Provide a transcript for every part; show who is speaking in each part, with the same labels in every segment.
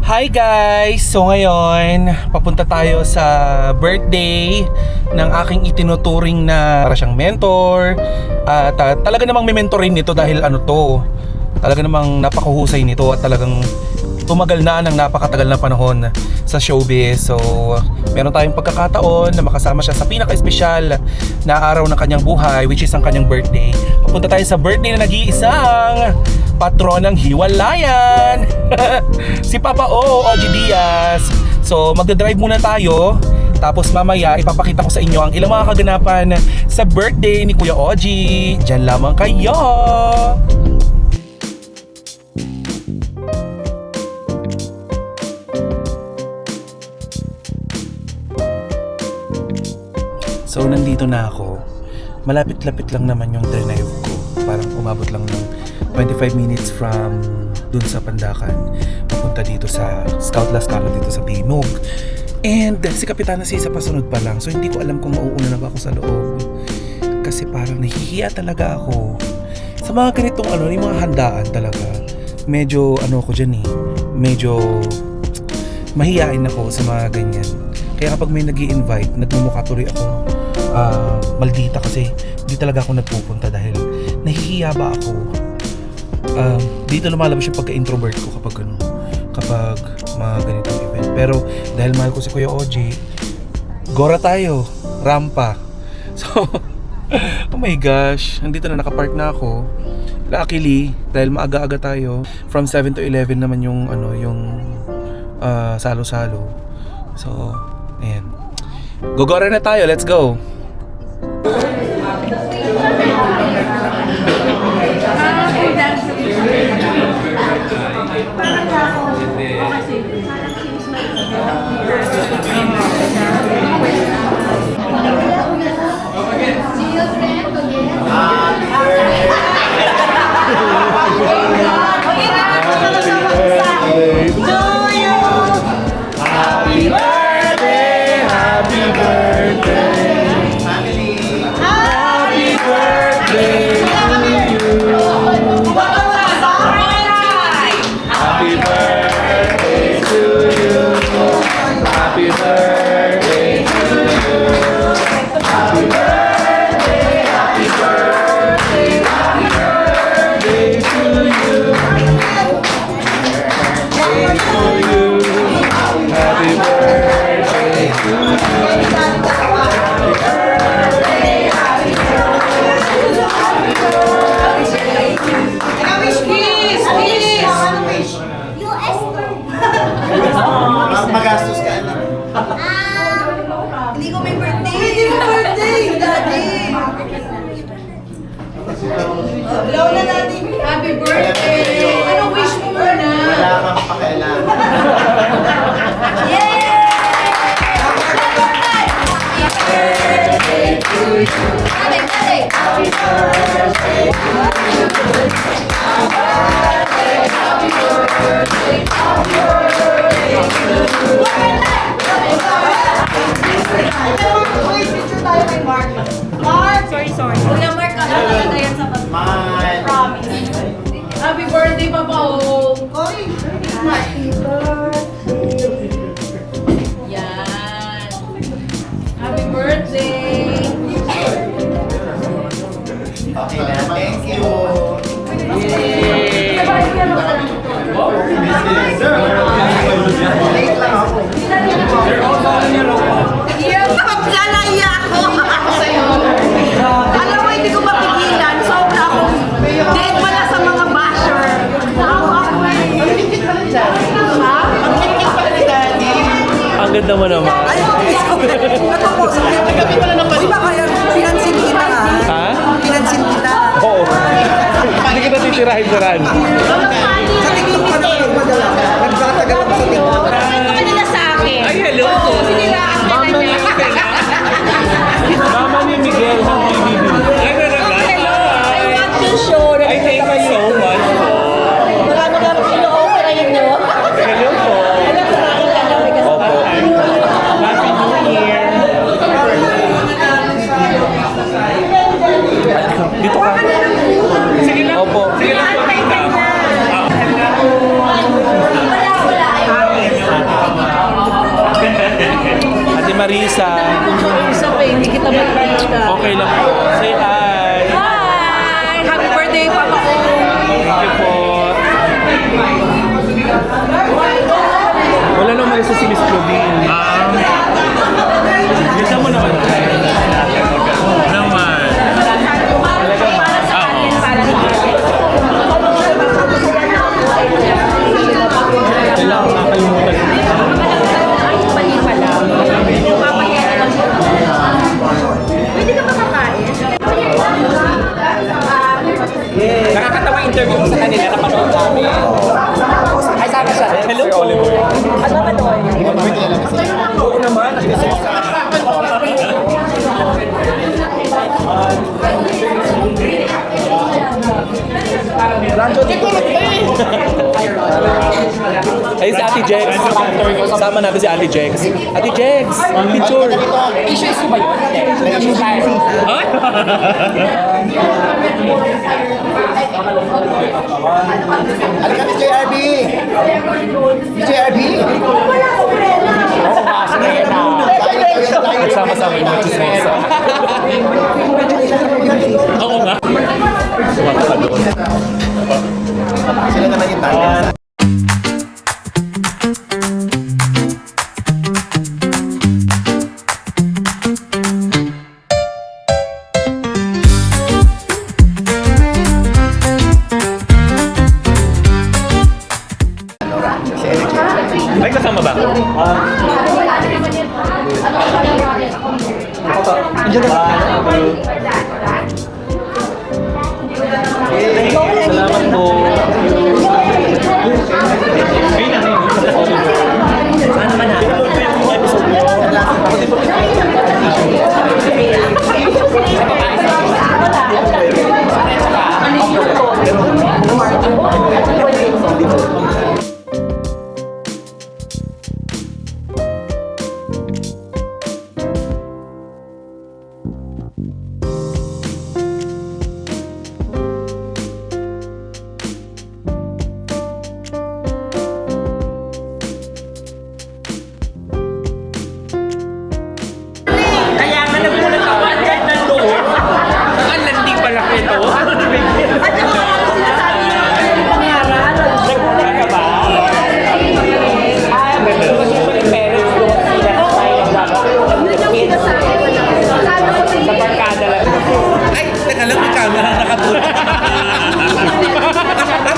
Speaker 1: Hi guys! So ngayon, papunta tayo sa birthday ng aking itinuturing na para siyang mentor. At talaga namang may mentorin nito dahil talaga namang napakahusay nito at talagang tumagal na ng napakatagal na panahon sa showbiz. So meron tayong pagkakataon na makasama siya sa pinaka-espesyal na araw ng kanyang buhay, which is ang kanyang birthday. Papunta tayo sa birthday na nag-iisang patron ng hiwalayan. Si Papa OG Diaz. So magdadrive muna tayo. Tapos mamaya ipapakita ko sa inyo ang ilang mga kaganapan sa birthday ni Kuya OG. Diyan lamang kayo. So nandito na ako. Malapit-lapit lang naman yung drive ko. Parang umabot lang ng 25 minutes from dun sa Pandacan papunta dito sa Scout Las Calo dito sa Bimog. And si Kapitana Sisa pasunod pa lang, so hindi ko alam kung mauuna na ba ako sa loob kasi parang nahihiya talaga ako sa mga ganitong yung mga handaan talaga. Medyo ako dyan medyo mahihain ako sa mga ganyan. Kaya kapag may nag-i-invite, nagmumukha tuloy ako maldita kasi hindi talaga ako nagpupunta dahil nahihiya ba ako. Dito lumalabas yung pagka-introvert ko kapag mga ganitong event. Pero dahil mahal ko si Kuya OG, gora tayo, rampa. So, oh my gosh, nandito na, nakapark na ako. Luckily, dahil maaga-aga tayo, from 7 to 11 naman yung salo-salo. So, ayan. Gogora na tayo, let's go.
Speaker 2: Magastos ka na.
Speaker 3: Hindi ko may birthday. Hindi mo birthday, Daddy. Blow na natin. Happy birthday. Ano wish mo muna?
Speaker 2: Wala kang pakialam.
Speaker 3: Yay! Happy birthday to you. Happy birthday. Happy birthday to you. Happy birthday. Happy birthday to you. Picture tayo kay Mark. Mark! Sorry. Kuya Mark, ano talaga yan sa pag-promise? Happy birthday, Papa O! Happy birthday! Yan! Happy birthday!
Speaker 2: Okay na, thank you. Late lang ako.
Speaker 3: Nalaya ako! Alam mo, hindi ko mapigilan. Sobra ako. Dead pala sa mga basher.
Speaker 2: Magkikit pala dyan.
Speaker 3: Ha?
Speaker 2: Magkikit pala ni Daddy.
Speaker 1: Ang ganda mo naman.
Speaker 3: Ay, ito po.
Speaker 2: Nagabi pala ng
Speaker 3: Di ba kaya pinansin kita
Speaker 1: Ha?
Speaker 3: Pinansin kita.
Speaker 1: Oo. Hindi kita titirahin sa run.
Speaker 3: Sa TikTok pa naman nagmadala. Nagkatagal ako sa TikTok. Ano kanila sa akin?
Speaker 1: Ay, hello.
Speaker 3: Sinilaan ka na niya.
Speaker 1: Mama ni Miguel ng PBB.
Speaker 3: Hello, I want to show that
Speaker 1: Ay, thank you so much.
Speaker 3: marami ka ino-offer nyo.
Speaker 1: Hello po.
Speaker 3: Alam ko nakita na may kasama.
Speaker 1: Opo. Happy New Year. Dito ka. Sige lang. Opo. Sige lang. Marisa.
Speaker 3: Usap eh, hindi kita makikita.
Speaker 1: Okay lang po. Say hi.
Speaker 3: Hi! Happy birthday, Papa ko!
Speaker 1: Thank you po. Wala nang Marisa si Miss Claudine. Ganda mo naman. Naman. Kailangan nakalimutan.
Speaker 3: Pwede ka ba kakain?
Speaker 4: Nakakatawa interview ko sa kanila, napanood namin. Ay, sama siya. Hello po. Ano ba doon? Oo naman.
Speaker 1: Ay, si Ate Jex. Sama natin si Ate Jex. Ate Jex, picture.
Speaker 4: Issues ko ba yun? Issues tayo.
Speaker 5: Halika ni JRB! JRB!
Speaker 4: Oo nga, sige na.
Speaker 1: Nagsama-sama yung mga chismosa. Oo nga.
Speaker 5: Sila naman yung target.
Speaker 1: Ay, kasama ba? Salamat po. Sana man na.
Speaker 4: Kaya nga nagulat ako at kahit nandoon. Ang landing pala ito. Nagulat ka ba? Parents doon sila sa tayo sa barkada lang.
Speaker 1: Ay, teka lang, may camera nakatulog.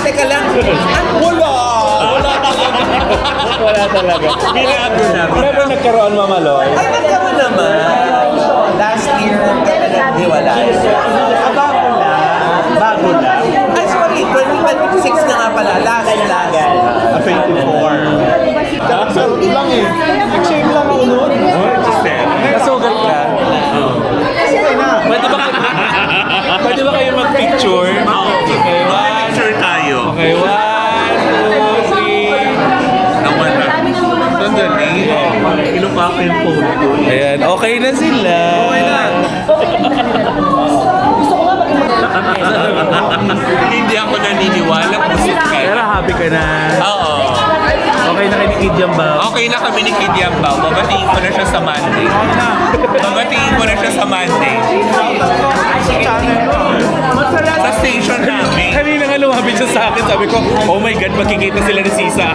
Speaker 1: Teka lang. Wala! Wala talaga. Wala talaga. Binago namin. Never nagkaroon, Mama Loy? Ay, nagkaroon naman.
Speaker 5: Last year, naghiwalay.
Speaker 1: Bago lang.
Speaker 5: Ay, sorry, 2026 na nga pala. Last.
Speaker 1: 24. Nakasagot lang eh. Nag-shave lang ako noon. Nasugat ka? Pwede ba kayo mag-picture? Okay,
Speaker 6: Picture tayo.
Speaker 1: Okay, 1, 2, 3.
Speaker 6: Naman na. Sandali. Inupa ko yung phone ko.
Speaker 1: Ayan, okay na sila. Okay na.
Speaker 6: Hindi ako naniniwala kung
Speaker 1: Pero happy ka na.
Speaker 6: Oo.
Speaker 1: Okay na kay ni Kid Yambao.
Speaker 6: Okay na kami ni Kid Yambao. Babatiin ko na siya sa Monday. Babatiin ko na siya sa Monday. Sa station namin.
Speaker 1: Kanina nga lumapit siya sa akin. Sabi ko, oh my God, magkikita sila ni Sisa.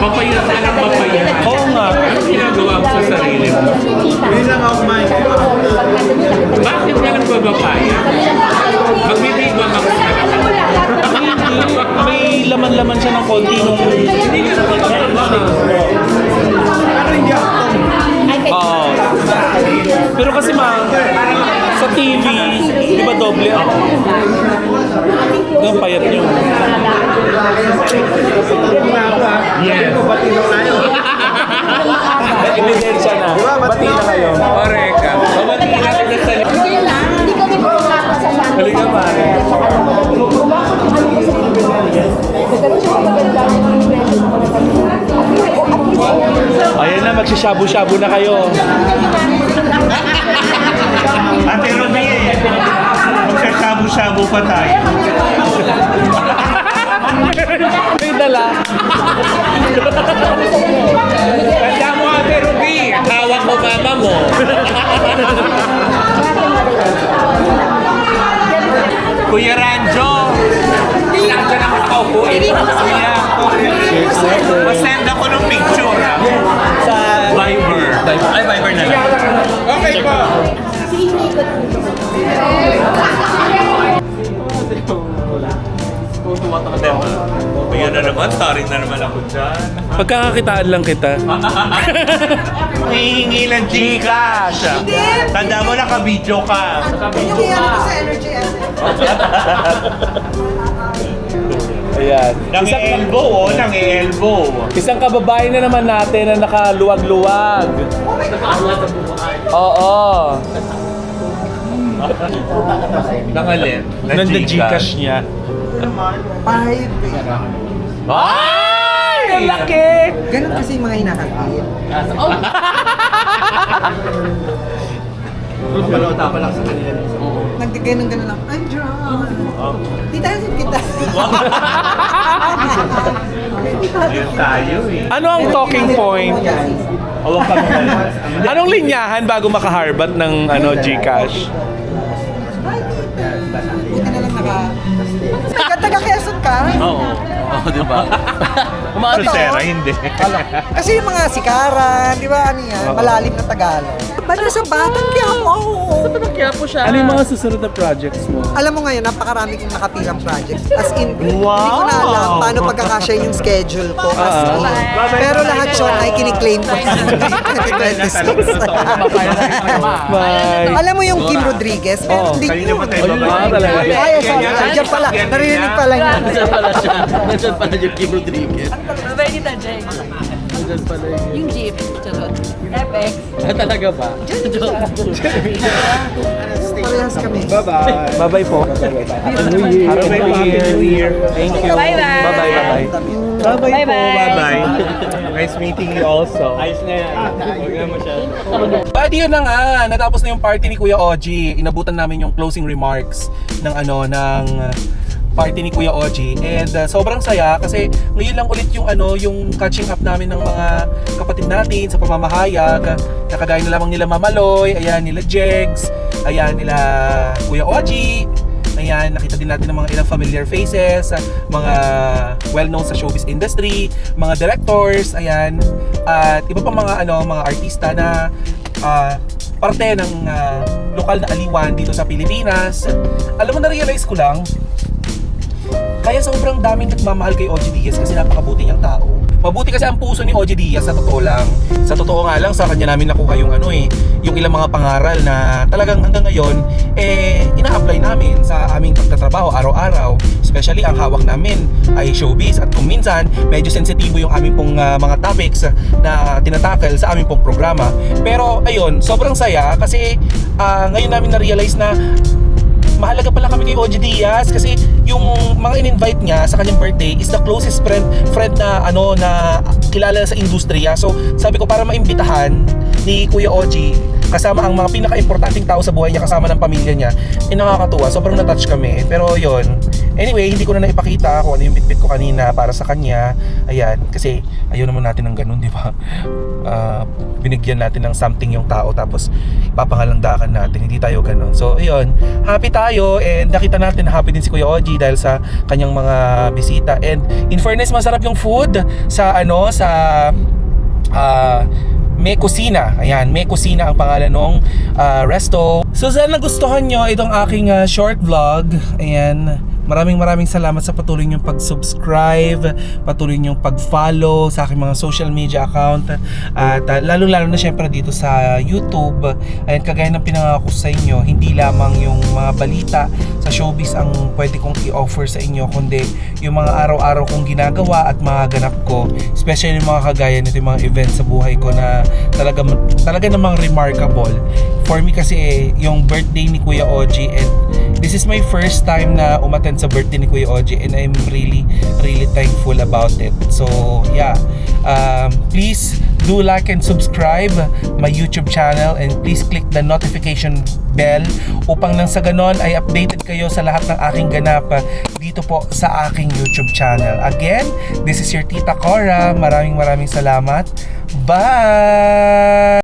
Speaker 6: Papayat ka lang papayat.
Speaker 1: Oo nga.
Speaker 6: Anong ginagawa mo sa sarili mo?
Speaker 1: Hindi lang ako kumain.
Speaker 6: Bakit ka lang babapayat? Magbibig ba max ka lang?
Speaker 1: May laman-laman siya ng konti nung...
Speaker 6: Hindi ka naman
Speaker 1: Oo. Pero kasi sa TV, di ba doble ako? Ang payat niyo.
Speaker 6: Yes.
Speaker 1: Ebidensya na. Bati na kayo.
Speaker 6: Correct ka. Babatiin natin na sa
Speaker 3: Hindi kami makakasama.
Speaker 1: Halika pare. Ayan na, magsishabu-shabu na kayo.
Speaker 6: Ate Romy, magsashabu-shabu pa tayo.
Speaker 1: May dala.
Speaker 6: Kuya Ranjo!
Speaker 4: Lang dyan ako nakaupo eh.
Speaker 6: Masend ako ng picture.
Speaker 1: Sa
Speaker 6: Viber. Ay, Viber na lang. Okay po. Kaya na naman, sorry na naman ako dyan.
Speaker 1: pagkakakitaan lang kita.
Speaker 6: Hihingi ng Gcash. Tanda mo, naka-video ka.
Speaker 1: Ayan.
Speaker 6: Nang-elbow, oh. Nang-elbow.
Speaker 1: Isang kababae na naman natin na nakaluwag-luwag. Oo.
Speaker 6: Nangalin.
Speaker 1: Nanda-Gcash niya.
Speaker 6: Ay!
Speaker 1: Ang laki!
Speaker 7: Ganun kasi yung mga hinahangin. Nagganun-ganun lang. I'm drunk. Di tayo sin kita.
Speaker 6: Yun tayo eh.
Speaker 1: Ano ang talking point?
Speaker 6: Awag kami na.
Speaker 1: Anong linyahan bago makaharbat ng Gcash?
Speaker 7: Buti na lang taga Quezon ka.
Speaker 6: Oo. Oo, di ba? Si Sarah, hindi.
Speaker 7: Kasi yung mga sikaran, di ba, ano yan, malalim na Tagalog. Basta sa Batang Quiapo.
Speaker 1: Ano yung mga susunod na projects mo?
Speaker 7: Alam mo ngayon, napakarami kong nakapilang projects. As in, hindi ko na alam paano pagkakasya yung schedule ko. As in. Pero lahat yun ay kiniklaim ko sa 2026.
Speaker 1: Bye!
Speaker 7: Alam mo yung Kim Rodriguez? Pero hindi
Speaker 6: Kanina pa tayo
Speaker 1: Ah,
Speaker 6: babay.
Speaker 1: talaga.
Speaker 7: Ay, sorry. Diyan pala. Narinig pala niya.
Speaker 3: Babay kita, Jay. Yung jeep. Charot. FX.
Speaker 7: Parehas kami.
Speaker 1: Bye-bye po. Happy New Year. Thank you.
Speaker 3: Bye-bye.
Speaker 1: Bye-bye.
Speaker 3: Bye-bye.
Speaker 6: Bye-bye. Nice meeting you also.
Speaker 1: But yun na nga, natapos na yung party ni Kuya Oji. Inabutan namin yung closing remarks ng party ni Kuya Oji. And sobrang saya kasi ngayon lang ulit yung yung catching up namin ng mga kapatid natin sa pamamahayag. Nakagaya na lamang nila Mamaloy, ayan nila Jegs, ayan nila Kuya Oji. Ayan, nakita din natin ng mga ilang familiar faces, mga well-known sa showbiz industry, mga directors, ayan, at iba pang mga mga artista na parte ng lokal na aliwan dito sa Pilipinas. Alam mo, na-realize ko lang, kaya sobrang daming nagmamahal kay OG Diaz kasi napakabuti niyang tao. Mabuti kasi ang puso ni OG Diaz, sa totoo lang. Sa totoo nga lang, sa kanya namin nakuha yung yung ilang mga pangaral na talagang hanggang ngayon ina-apply namin sa aming pagtatrabaho araw-araw. Especially ang hawak namin ay showbiz at kung minsan medyo sensitibo yung aming pong mga topics na tinatackle sa aming pong programa. Pero ayun, sobrang saya kasi ngayon namin na-realize na mahalaga pala kami kay OG Diaz kasi yung mga in-invite niya sa kanyang birthday is the closest friend na na kilala sa industriya. So sabi ko, para maimbitahan ni Kuya OG kasama ang mga pinaka-importanting tao sa buhay niya, kasama ng pamilya niya, nakakatuwa. Sobrang na-touch kami. Pero yun, anyway, hindi ko na naipakita kung ano yung bitbit ko kanina para sa kanya. Ayan, kasi ayaw naman natin ng ganun, di ba? Binigyan natin ng something yung tao tapos papangalandakan natin. Hindi tayo ganun. So ayun, happy tayo and nakita natin na happy din si Kuya OG dahil sa kanyang mga bisita. And in fairness, masarap yung food sa May Kusina. Ayan, May Kusina ang pangalan ng resto. So sana nagustuhan nyo itong aking short vlog. Ayan, maraming salamat sa patuloy nyong pag-subscribe, patuloy nyong pag-follow sa aking mga social media account. At lalo na syempre dito sa YouTube. Ayan, kagaya ng pinangako sa inyo, hindi lamang yung mga balita sa showbiz ang pwede kong i-offer sa inyo, kundi yung mga araw-araw kong ginagawa at mga ganap ko, especially yung mga kagaya nito, yung mga events sa buhay ko na talaga namang remarkable. For me kasi yung birthday ni Kuya OG, and this is my first time na umattend sa birthday ni Kuya OG, and I'm really thankful about it. So yeah, please do like and subscribe my YouTube channel, and please click the notification bell upang nang sa ganon ay updated kayo sa lahat ng aking ganap dito po sa aking YouTube channel. Again, this is your Tita Cora. Maraming salamat. Bye!